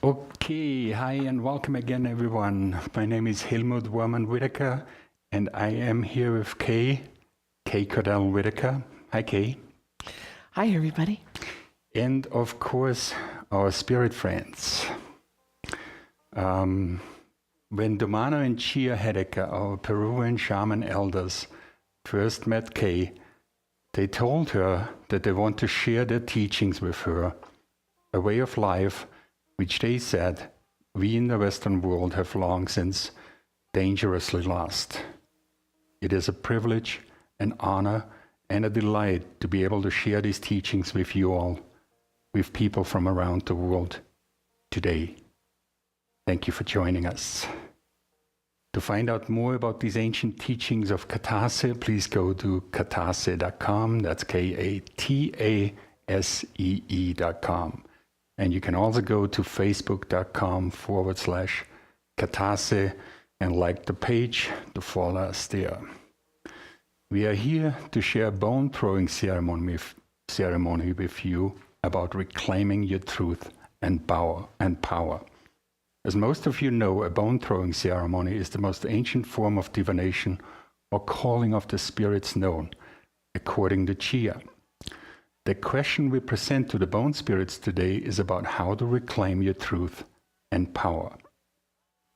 Okay, hi and welcome again, everyone. My name is Helmut Whitaker, and I am here with Kay Cordell Whitaker. Hi, Kay. Hi, everybody. And of course, our spirit friends. When Domano and Chia Whitaker, our Peruvian shaman elders, first met Kay, they told her that they want to share their teachings with her, a way of life which they said we in the Western world have long since dangerously lost. It is a privilege, an honor, and a delight to be able to share these teachings with you all, with people from around the world today. Thank you for joining us. To find out more about these ancient teachings of Katase, please go to katase.com. That's Katasee.com. And you can also go to facebook.com/Katase and like the page to follow us there. We are here to share a bone throwing ceremony with you about reclaiming your truth and power. As most of you know, a bone throwing ceremony is the most ancient form of divination or calling of the spirits known, according to Chia. The question we present to the bone spirits today is about how to reclaim your truth and power.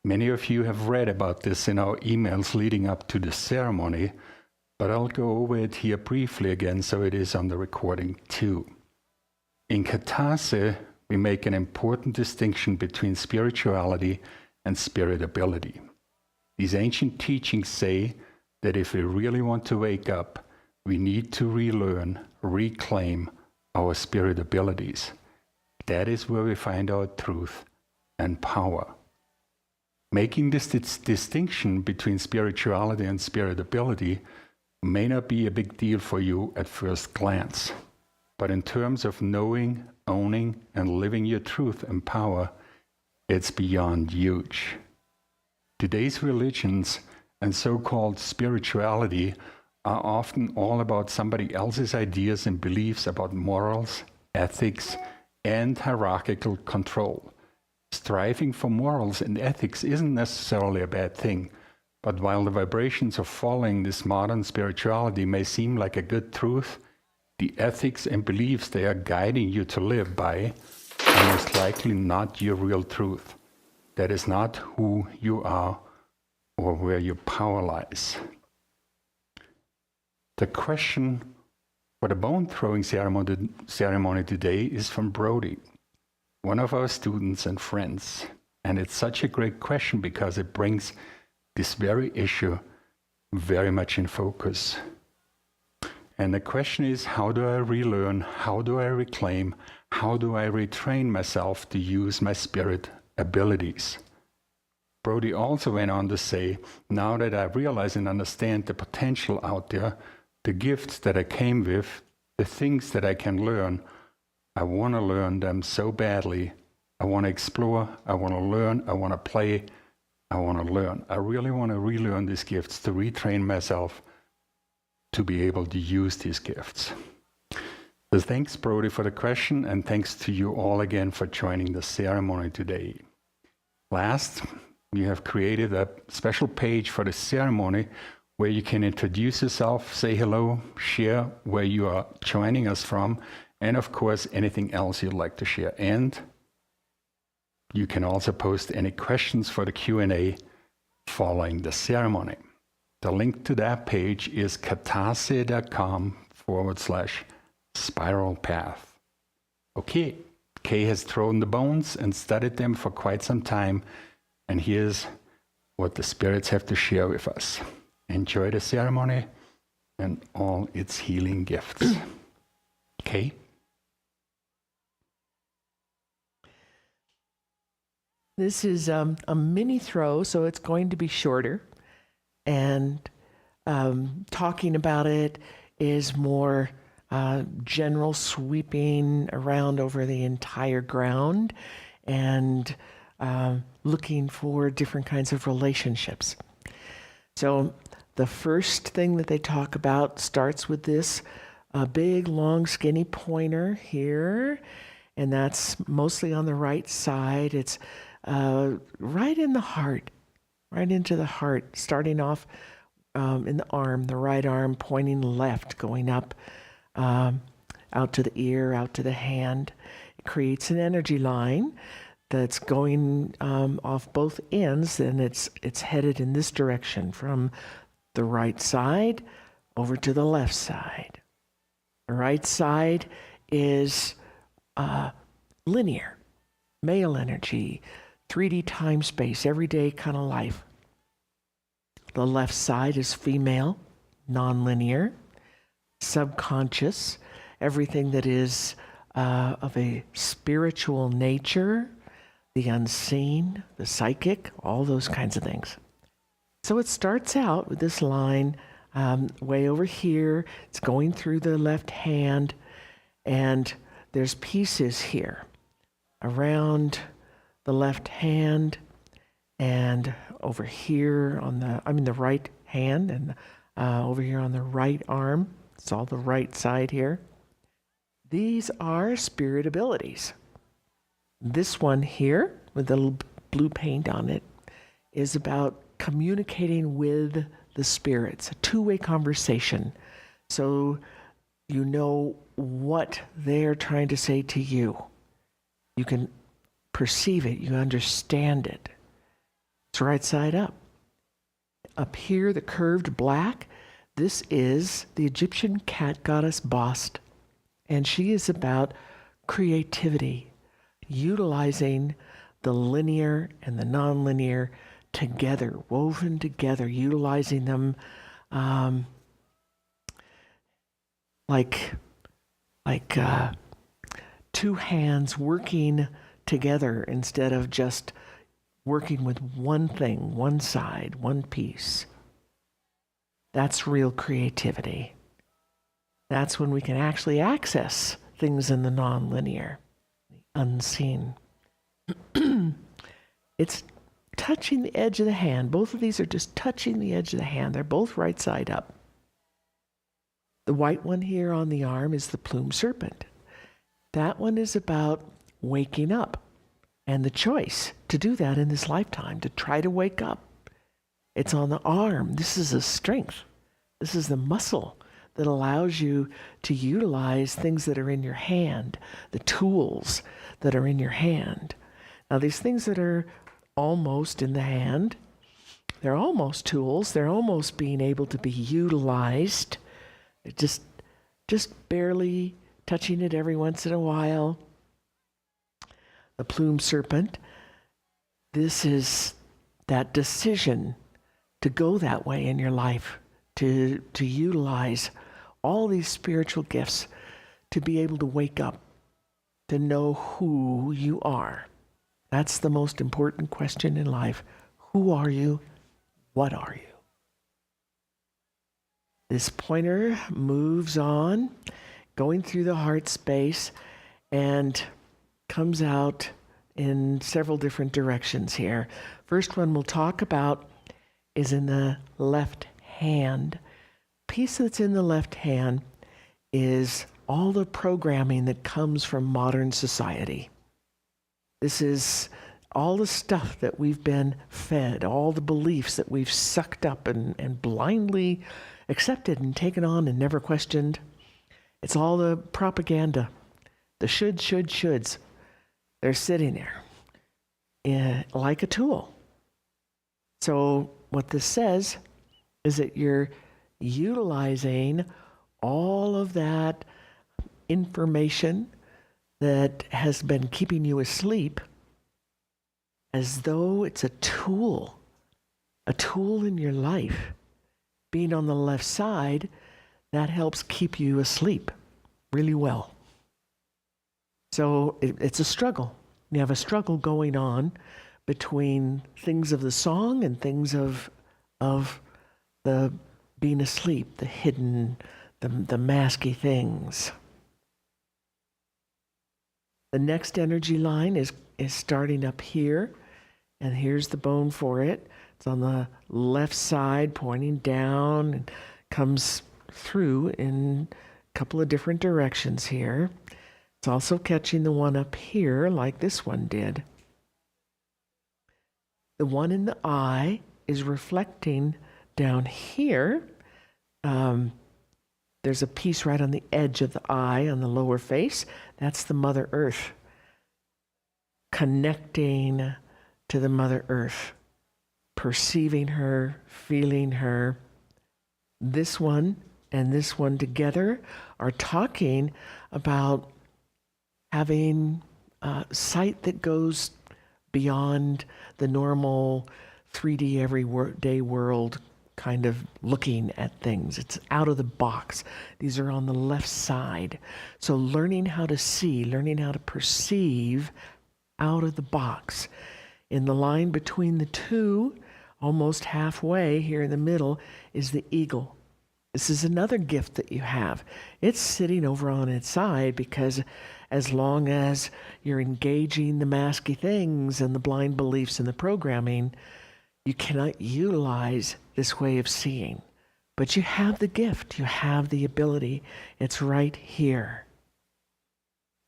Many of you have read about this in our emails leading up to the ceremony, but I'll go over it here briefly again so it is on the recording too. In Katase, we make an important distinction between spirituality and spirit ability. These ancient teachings say that if we really want to wake up, we need to relearn, reclaim our spirit abilities. That is where we find our truth and power. Making this distinction between spirituality and spirit ability may not be a big deal for you at first glance, but in terms of knowing, owning, and living your truth and power, it's beyond huge. Today's religions and so-called spirituality are often all about somebody else's ideas and beliefs about morals, ethics, and hierarchical control. Striving for morals and ethics isn't necessarily a bad thing, but while the vibrations of following this modern spirituality may seem like a good truth, the ethics and beliefs they are guiding you to live by are most likely not your real truth. That is not who you are or where your power lies. The question for the bone throwing ceremony today is from Brody, one of our students and friends. And it's such a great question because it brings this very issue very much in focus. And the question is, how do I relearn? How do I reclaim? How do I retrain myself to use my spirit abilities? Brody also went on to say, now that I realize and understand the potential out there, the gifts that I came with, the things that I can learn, I want to learn them so badly. I want to explore, I want to learn, I want to play, I want to learn. I really want to relearn these gifts to retrain myself to be able to use these gifts. So thanks, Brody, for the question, and thanks to you all again for joining the ceremony today. Last, we have created a special page for the ceremony where you can introduce yourself, say hello, share where you are joining us from, and of course, anything else you'd like to share. And you can also post any questions for the Q&A following the ceremony. The link to that page is katase.com/spiral path. Okay, Kay has thrown the bones and studied them for quite some time, and here's what the spirits have to share with us. Enjoy the ceremony and all its healing gifts. Kay? This is a mini throw, so it's going to be shorter. And talking about it is more general, sweeping around over the entire ground and looking for different kinds of relationships. So the first thing that they talk about starts with this big, long, skinny pointer here. and that's mostly on the right side. It's right in the heart, right into the heart, starting off in the arm, the right arm pointing left, going up out to the ear, out to the hand. It creates an energy line that's going off both ends, and it's headed in this direction from the right side over to the left side. The right side is linear, male energy, 3D time space, everyday kind of life. The left side is female, non-linear, subconscious, everything that is of a spiritual nature, the unseen, the psychic, all those kinds of things. So it starts out with this line way over here. It's going through the left hand, and there's pieces here around the left hand and over here on the right hand, and over here on the right arm. It's all the right side here. These are spirit abilities. This one here with the little blue paint on it is about communicating with the spirits, a two-way conversation. So you know what they're trying to say to you. You can perceive it, you understand it. It's right side up. Up here, the curved black, this is the Egyptian cat goddess Bast, and she is about creativity, utilizing the linear and the nonlinear together, woven together, utilizing them like two hands working together instead of just working with one thing, one side, one piece. That's real creativity. That's when we can actually access things in the nonlinear, the unseen. It's touching the edge of the hand. Both of these are just touching the edge of the hand. They're both right side up. The white one here on the arm is the plume serpent. That one is about waking up and the choice to do that in this lifetime, to try to wake up. It's on the arm. This is a strength. This is the muscle that allows you to utilize things that are in your hand, the tools that are in your hand. Now, these things that are almost in the hand, they're almost tools. They're almost being able to be utilized. They're just barely touching it every once in a while. The plume serpent, this is that decision to go that way in your life, to utilize all these spiritual gifts, to be able to wake up, to know who you are. That's the most important question in life. Who are you? What are you? This pointer moves on, going through the heart space, and comes out in several different directions here. First one we'll talk about is in the left hand. Piece that's in the left hand is all the programming that comes from modern society. This is all the stuff that we've been fed, all the beliefs that we've sucked up and blindly accepted and taken on and never questioned. It's all the propaganda, the shoulds. They're sitting there like a tool. So what this says is that you're utilizing all of that information that has been keeping you asleep as though it's a tool in your life. Being on the left side, that helps keep you asleep really well. So it's a struggle. You have a struggle going on between things of the song and things of the being asleep, the hidden, the masky things. The next energy line is starting up here, and here's the bone for it. It's on the left side, pointing down, and comes through in a couple of different directions here. It's also catching the one up here like this one did. The one in the eye is reflecting down here. There's a piece right on the edge of the eye on the lower face. That's the Mother Earth, connecting to the Mother Earth, perceiving her, feeling her. This one and this one together are talking about having sight that goes beyond the normal 3D everyday world kind of looking at things. It's out of the box. These are on the left side. So learning how to see, learning how to perceive out of the box. In the line between the two, almost halfway here in the middle, is the eagle. This is another gift that you have. It's sitting over on its side because as long as you're engaging the masky things and the blind beliefs and the programming, you cannot utilize this way of seeing. But you have the gift, you have the ability. It's right here.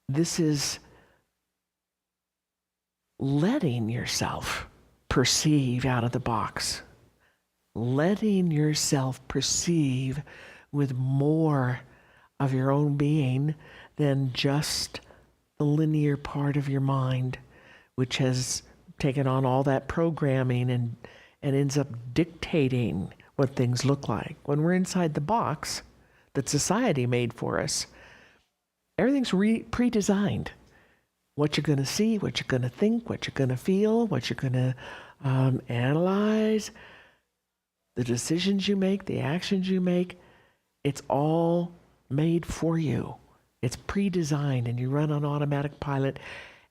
This is letting yourself perceive out of the box. Letting yourself perceive with more of your own being than just the linear part of your mind, which has taken on all that programming and ends up dictating what things look like. When we're inside the box that society made for us, everything's pre-designed. What you're going to see, what you're going to think, what you're going to feel, what you're going to analyze, the decisions you make, the actions you make, it's all made for you. It's pre-designed and you run on automatic pilot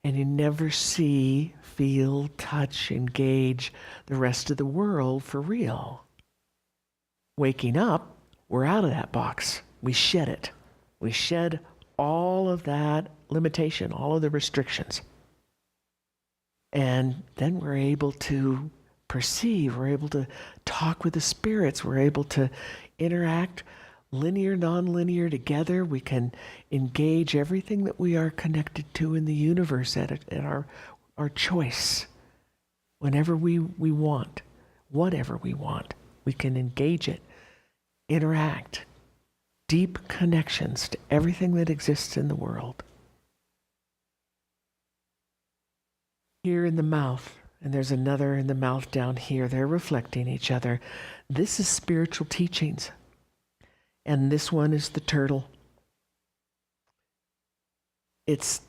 and you never see, feel, touch, engage the rest of the world for real. Waking up, we're out of that box. We shed it. We shed all of that limitation, all of the restrictions. And then we're able to perceive, we're able to talk with the spirits, we're able to interact linear, non-linear together. We can engage everything that we are connected to in the universe at our choice. Whenever we want, whatever we want, we can engage it, interact, deep connections to everything that exists in the world. Here in the mouth, and there's another in the mouth down here, they're reflecting each other. This is spiritual teachings. And this one is the turtle. It's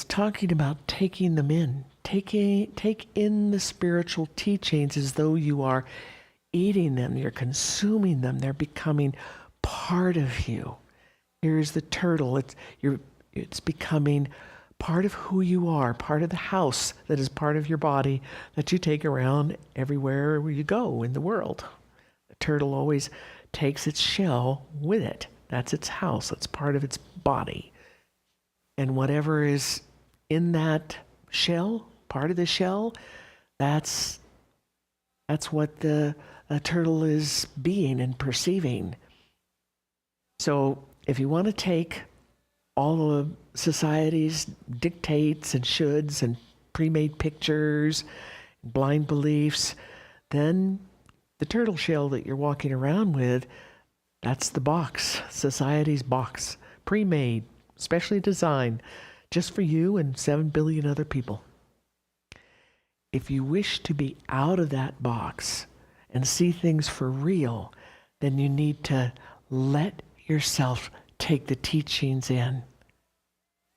talking about taking them in. Take in the spiritual teachings as though you are eating them, you're consuming them, they're becoming part of you. Here's the turtle. It's becoming part of who you are, part of the house that is part of your body that you take around everywhere you go in the world. The turtle always takes its shell with it. That's its house. That's part of its body. And whatever is in that shell, part of the shell, that's what the turtle is being and perceiving. So if you want to take all of society's dictates and shoulds and pre-made pictures, blind beliefs, then the turtle shell that you're walking around with, that's the box, society's box, pre-made, specially designed just for you and 7 billion other people. If you wish to be out of that box and see things for real, then you need to let yourself take the teachings in.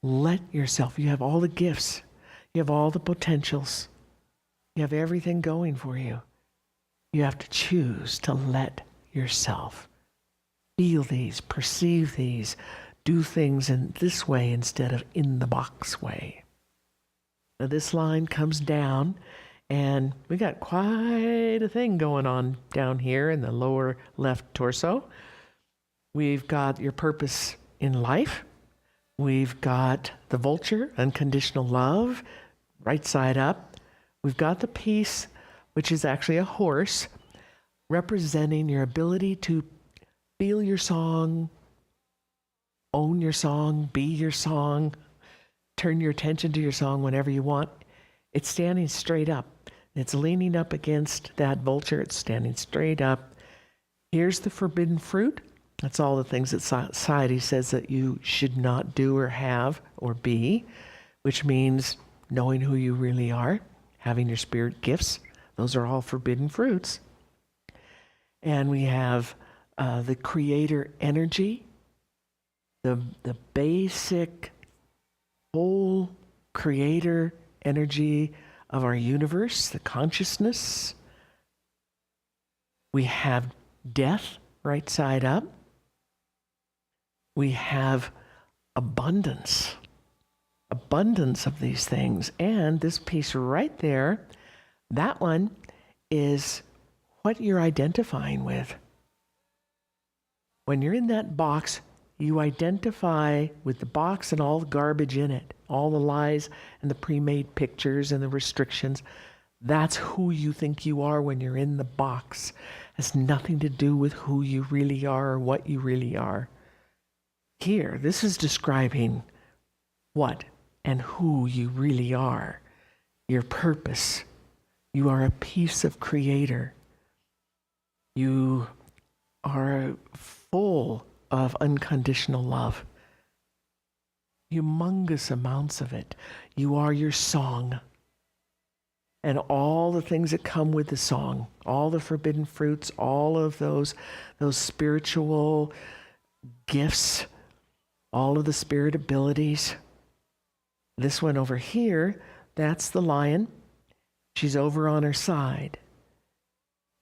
Let yourself, you have all the gifts, you have all the potentials, you have everything going for you. You have to choose to let yourself feel these, perceive these, do things in this way instead of in the box way. Now this line comes down and we got quite a thing going on down here in the lower left torso. We've got your purpose in life. We've got the vulture, unconditional love, right side up. We've got the peace, which is actually a horse, representing your ability to feel your song, own your song, be your song, turn your attention to your song whenever you want. It's standing straight up. It's leaning up against that vulture. It's standing straight up. Here's the forbidden fruit. That's all the things that society says that you should not do or have or be, which means knowing who you really are, having your spirit gifts. Those are all forbidden fruits. And we have the creator energy, the basic whole creator energy of our universe, the consciousness. We have death right side up. We have abundance of these things. And this piece right there, that one is what you're identifying with. When you're in that box, you identify with the box and all the garbage in it, all the lies and the pre-made pictures and the restrictions. That's who you think you are when you're in the box. It has nothing to do with who you really are or what you really are. Here, this is describing what and who you really are, your purpose. You are a piece of creator. You are full of unconditional love. Humongous amounts of it. You are your song. And all the things that come with the song, all the forbidden fruits, all of those spiritual gifts, all of the spirit abilities. This one over here, that's the lion. She's over on her side.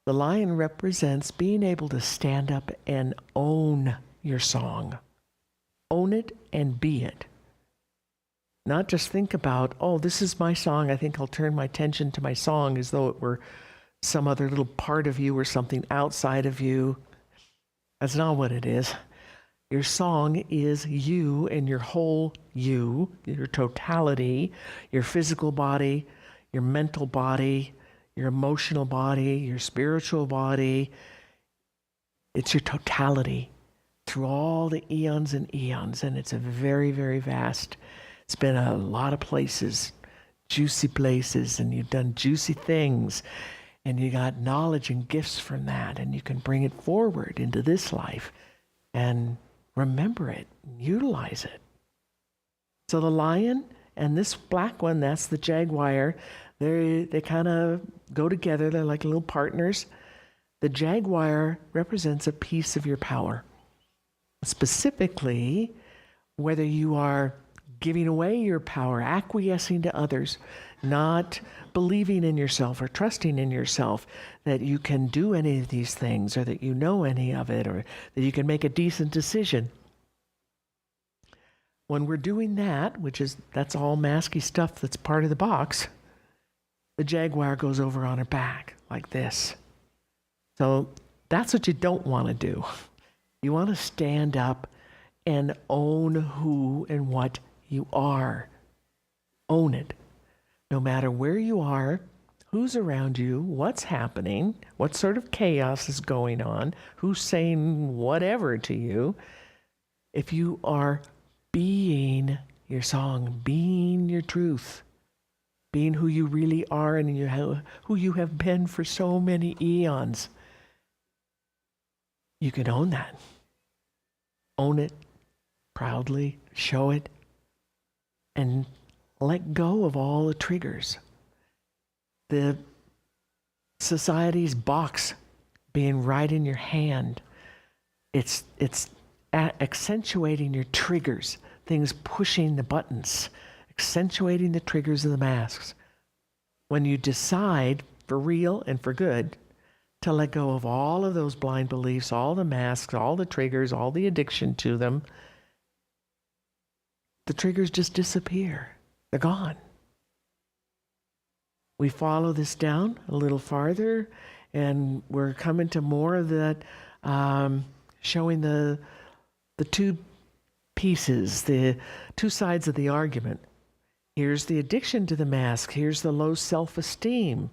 The lion represents being able to stand up and own your song. Own it and be it. Not just think about, oh, this is my song. I think I'll turn my attention to my song as though it were some other little part of you or something outside of you. That's not what it is. Your song is you and your whole you, your totality, your physical body, your mental body, your emotional body, your spiritual body. It's your totality through all the eons and eons, and it's a very, very vast. It's been a lot of places, juicy places, and you've done juicy things, and you got knowledge and gifts from that, and you can bring it forward into this life and remember it, utilize it. So the lion and this black one, that's the jaguar. They kind of go together. They're like little partners. The jaguar represents a piece of your power. Specifically, whether you are giving away your power, acquiescing to others, not believing in yourself or trusting in yourself that you can do any of these things or that you know any of it or that you can make a decent decision. When we're doing that, that's all masky stuff that's part of the box, the jaguar goes over on her back like this. So that's what you don't want to do. You want to stand up and own who and what you are. Own it. No matter where you are, who's around you, what's happening, what sort of chaos is going on, who's saying whatever to you. If you are being your song, being your truth, being who you really are and who you have been for so many eons, you can own that. Own it proudly, show it, and let go of all the triggers. The society's box being right in your hand, it's accentuating your triggers, things pushing the buttons, accentuating the triggers of the masks. When you decide for real and for good to let go of all of those blind beliefs, all the masks, all the triggers, all the addiction to them, the triggers just disappear. They're gone. We follow this down a little farther, and we're coming to more of that, showing the two pieces, the two sides of the argument. Here's the addiction to the mask. Here's the low self-esteem.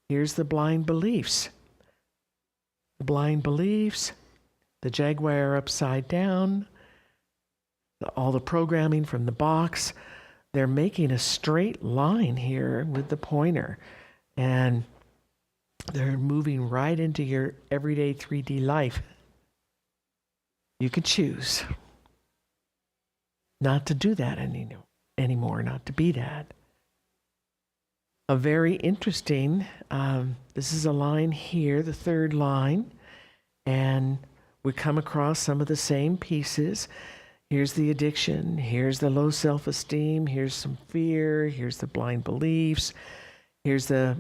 Here's the blind beliefs. The blind beliefs, the jaguar upside down, all the programming from the box, they're making a straight line here with the pointer, and they're moving right into your everyday 3D life. You can choose not to do that anymore, not to be that. A very interesting, this is a line here, the third line, and we come across some of the same pieces. Here's the addiction, here's the low self-esteem, here's some fear, here's the blind beliefs, here's the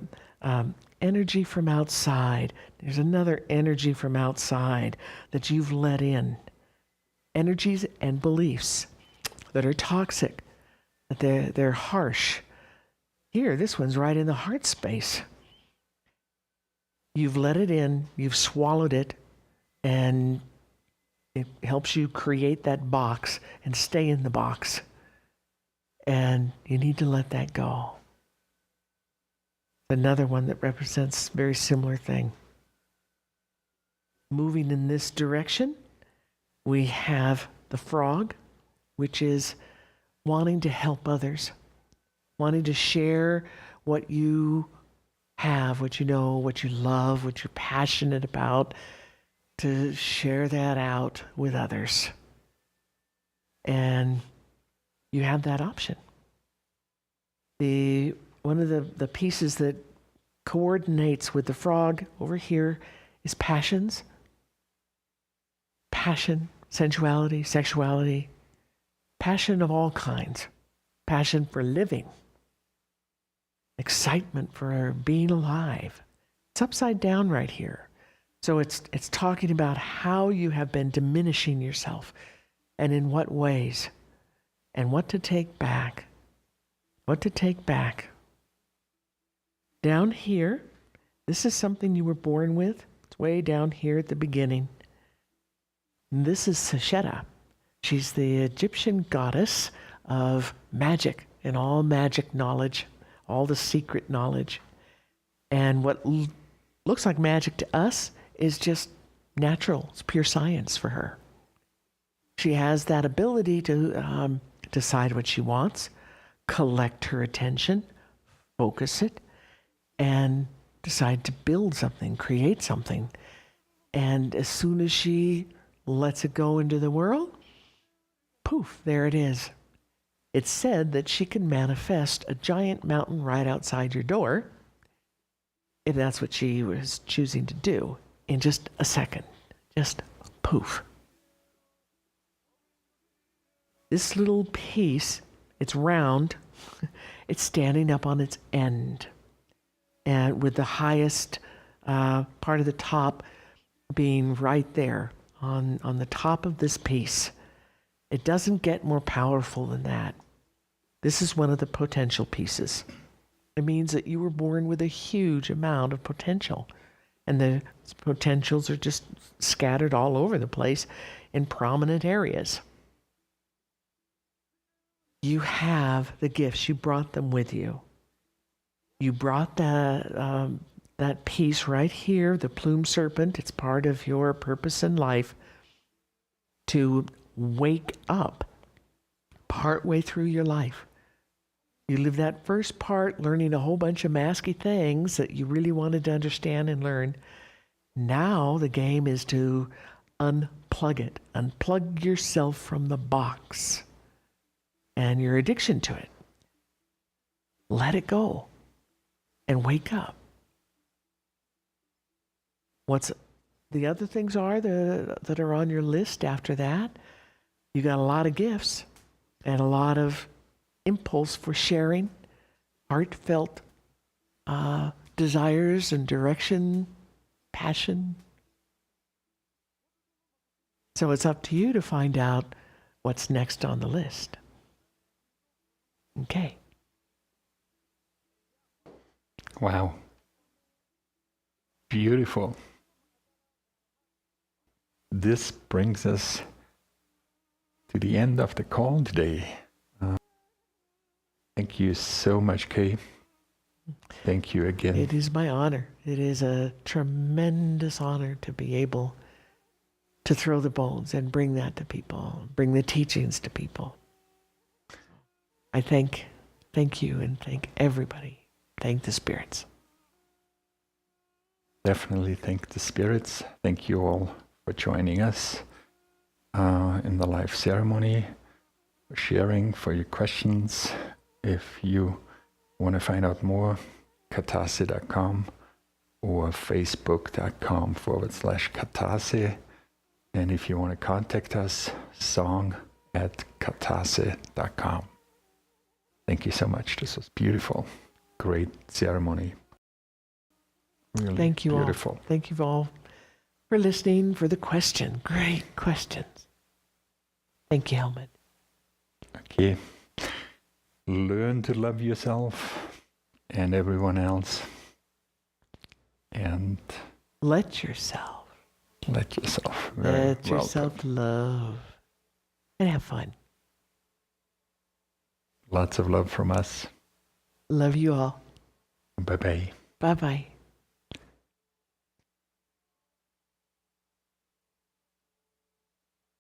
energy from outside. There's another energy from outside that you've let in. Energies and beliefs that are toxic, that they're harsh. Here, this one's right in the heart space. You've let it in, you've swallowed it, and it helps you create that box and stay in the box. And you need to let that go. Another one that represents a very similar thing. Moving in this direction, we have the frog, which is wanting to help others, wanting to share what you have, what you know, what you love, what you're passionate about, to share that out with others. And you have that option. One of the pieces that coordinates with the frog over here is passions. Passion, sensuality, sexuality, passion of all kinds. Passion for living. Excitement for being alive. It's upside down right here. So it's talking about how you have been diminishing yourself and in what ways and what to take back. What to take back. Down here, this is something you were born with. It's way down here at the beginning. And this is Sesheta. She's the Egyptian goddess of magic and all magic knowledge, all the secret knowledge. And what looks like magic to us is just natural. It's pure science for her. She has that ability to decide what she wants, collect her attention, focus it, and decide to build something, create something. And as soon as she lets it go into the world, poof, there it is. It's said that she can manifest a giant mountain right outside your door, if that's what she was choosing to do, in just a second. Just poof. This little piece, it's round, it's standing up on its end, and with the highest part of the top being right there on the top of this piece. It doesn't get more powerful than that. This is one of the potential pieces. It means that you were born with a huge amount of potential, and the potentials are just scattered all over the place in prominent areas. You have the gifts. You brought them with you. You brought that piece right here, the plume serpent. It's part of your purpose in life to wake up partway through your life. You live that first part learning a whole bunch of masky things that you really wanted to understand and learn. Now the game is to unplug it. Unplug yourself from the box and your addiction to it. Let it go and wake up. What's the other things are that are on your list after that? You got a lot of gifts and a lot of impulse for sharing, heartfelt desires and direction, passion. So it's up to you to find out what's next on the list. Okay. Wow. Beautiful. This brings us to the end of the call today. Thank you so much, Kay. Thank you again. It is my honor. It is a tremendous honor to be able to throw the bones and bring that to people, bring the teachings to people. I thank you and thank everybody. Thank the spirits. Definitely thank the spirits. Thank you all for joining us in the live ceremony, for sharing, for your questions. If you want to find out more, katase.com or facebook.com/katase. And if you want to contact us, song@katase.com. Thank you so much. This was beautiful. Great ceremony. Really Thank you beautiful. all. Thank you all for listening, for the question. Great questions. Thank you, Helmut. Okay. Learn to love yourself and everyone else. And Let yourself Let yourself love and have fun. Lots of love from us. Love you all. Bye-bye. Bye-bye.